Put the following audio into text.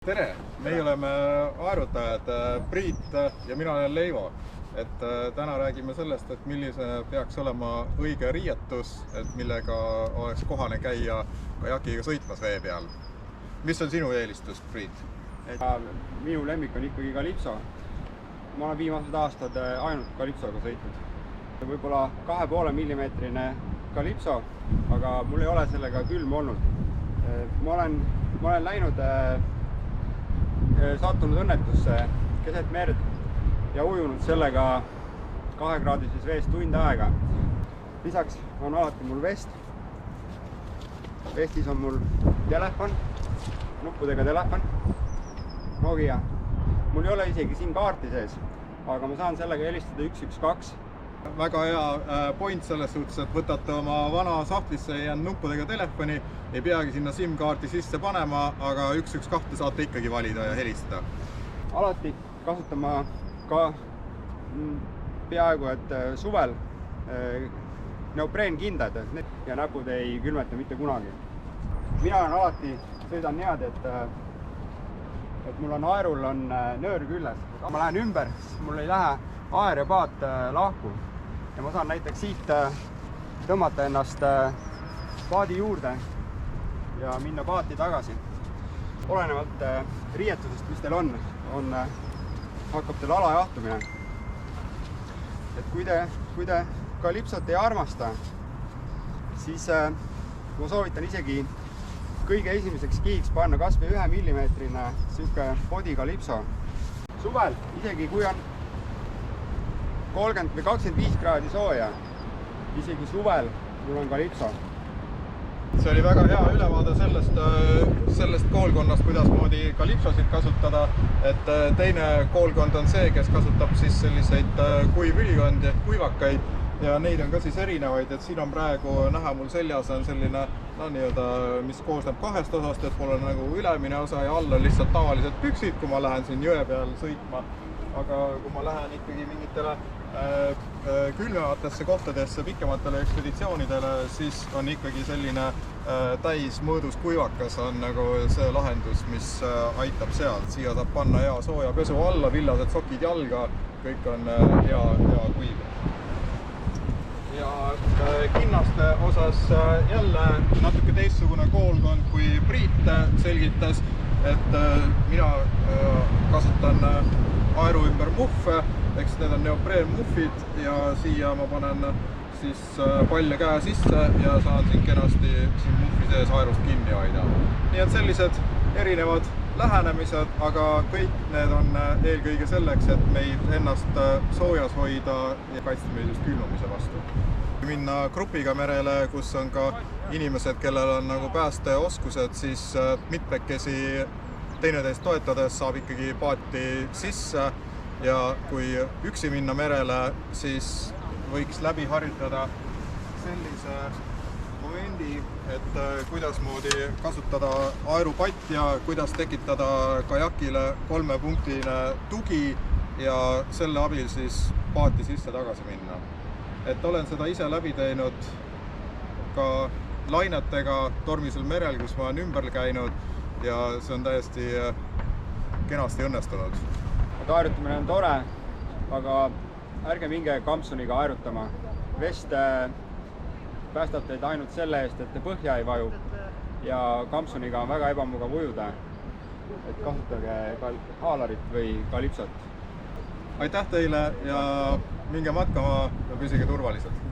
Tere! Meie oleme aerutajad Priit ja mina olen Leivo. Täna räägime sellest, et millise peaks olema õige riietus, millega oleks kohane käia kajakiga sõitmas vee peal. Mis on sinu eelistus, Priit? Minu lemmik on ikkagi Calypso. Ma olen viimased aastad ainult Calypsoga sõitnud. Võib-olla 2,5 millimeetrine Calypso, aga mul ei ole sellega külm olnud. Ma olen läinud sattunud õnnetusse keset merd ja ujunud sellega 2-kraadises vees tund aega. Lisaks on alati mul vest. Vestis on mul telefon, nuppudega telefon, Nokia. Mul ei ole isegi siin kaarti sees, aga ma saan sellega helistada 112. Väga hea point selles suhtes, et võtate oma vana sahtlisse jäänud nuppudega telefoni, ei peagi sinna SIM-kaarti sisse panema, aga 112 saate ikkagi valida ja helistada. Alati kasutama ka peaaegu et suvel neopreenkindad ja näpud ei külmeta mitte kunagi. Mina alati sõidan niimoodi, et mul on aerul on nöör küljes. Ma lähen ümber, siis mul ei lähe aer ja paat lahku. Ja ma saan näiteks siit tõmmata ennast paadi juurde ja minna paati tagasi. Olenevalt riietusest, mis teil on, hakkab teil alajahtumine. Kui te Calypsot ei armasta, siis ma soovitan isegi kõige esimeseks kiiks panna kas või 1 millimeetrine siuke body Calypso. Suvel, isegi kui on 30 või 25 kraadi sooja, isegi suvel mul on Calypso. See oli väga hea ülevaade sellest koolkonnast, kuidas moodi Calypsosid kasutada. Teine koolkond on see, kes kasutab siis selliseid kuivülikondi ehk kuivakaid ja neid on ka siis erinevaid. Siin on praegu näha mul seljas on selline, mis koosneb 2 osast, et mul on nagu ülemine osa ja all on lihtsalt tavalised püksid, kui ma lähen siin jõe peal sõitma. Aga kui ma lähen ikkagi mingitele külmevatesse kohtadesse, pikematele ekspeditsioonidele, siis on ikkagi selline täismõõdus kuivakas on nagu see lahendus, mis aitab sealt. Siia saab panna hea sooja pesu alla, villased sokid jalga, kõik on hea kuiv. Ja kinnaste osas jälle natuke teistsugune koolkond kui Priit selgitas, et mina kasutan aeru ümber muffe, eks need on neopreenmuffid ja siia ma panen siis palle käe sisse ja saan siin kenasti siin muffi sees aerust kinni hoida. Nii et sellised erinevad lähenemised, aga kõik need on eelkõige selleks, et meid ennast soojas hoida ja kaitsta meid just külmumise vastu. Minna grupiga merele, kus on ka inimesed, kellel on nagu päästeoskused, siis mitmekesi teineteist toetades saab ikkagi paati sisse ja kui üksi minna merele, siis võiks läbi harjutada sellise momendi, et kuidasmoodi kasutada aerupatt ja kuidas tekitada kajakile 3-punktine tugi ja selle abil siis paati sisse tagasi minna. Olen seda ise läbi teinud ka lainetega tormisel merel, kus ma olen ümber käinud ja see on täiesti kenasti õnnestunud. Aerutamine on tore, aga ärge minge kampsuniga aerutama. Vest päästab teid ainult selle eest, et te põhja ei vaju ja kampsuniga on väga ebamugav ujuda. Kasutage haalarit või Calypsot. Aitäh teile ja minge matkama ja püsige turvaliselt!